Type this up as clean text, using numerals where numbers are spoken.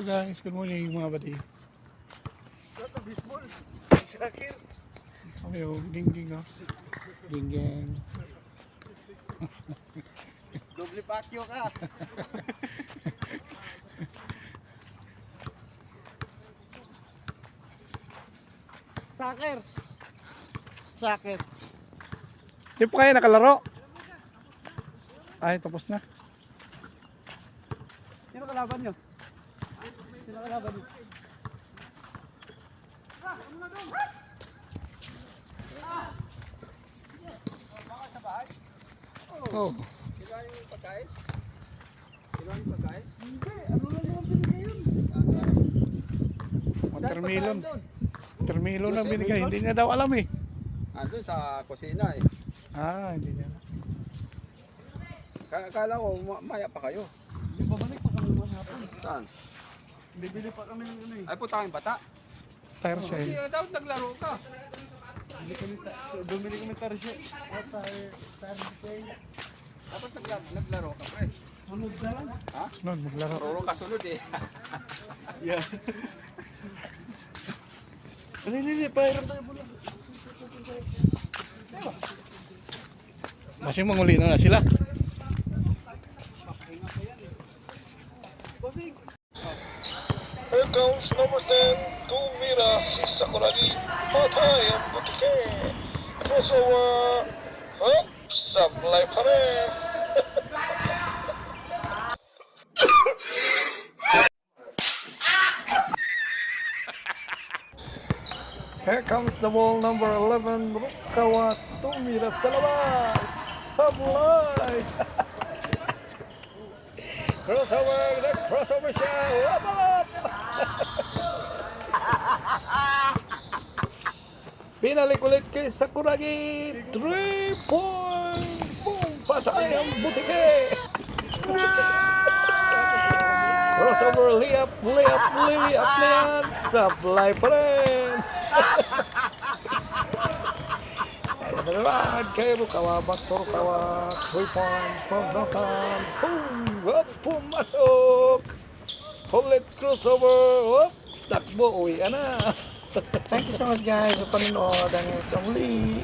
guys, good morning mga buddy. Ito, baseball. Sakir. Kami yung gingging oh. Gingging. Doble pakyo ka. Sakir. Sakir. Di pa kayo nakalaro? Ay, tapos na. Sino kalaban nyo? Sino kalaban nyo? Oh. Kailangan yung pagkain? Kailangan yung pagkain? Hindi. Ano lang naman binigay yun? Watermelon. Watermelon na binigay. Hindi niya daw alam eh. Doon sa kusina eh. Ah, hindi niya. Kala ko maya pa kayo. Babalik pa kami naman hapon. Saan? Bibili pa kami ng ano eh. Ay putangin bata. Tire Hindi shell. dapat naglaro ka. Bumili kami tarsyo. At tayo. Dapat naglaro ka pre. Sunod na lang. Ha? Sunod, maglaro. Roro ka sunod eh. Yeah. Hindi. Pahiram tayo po lang. Kasi manguli na sila. Here comes number 10, tumira si Sakuragi, patay ang butike. Crossover, sablay pa rin. Here comes the ball number 11, Rukawa tumira sa labas. Sablay! crossover siya. Wabalap! Binalik ulit kay Sakuragi. 3 points! Boom! Patay ang butike! Crossover, layup na yan. Sablay pa rin. Ayun na naman kay Rukawa. Back to Rukawa. 3 points from downtown. Boom! Up! Pumasok! Ulit crossover. Up! Takbo. Uwi na. Thank you so much guys sa panonood. Hanggang sa muli.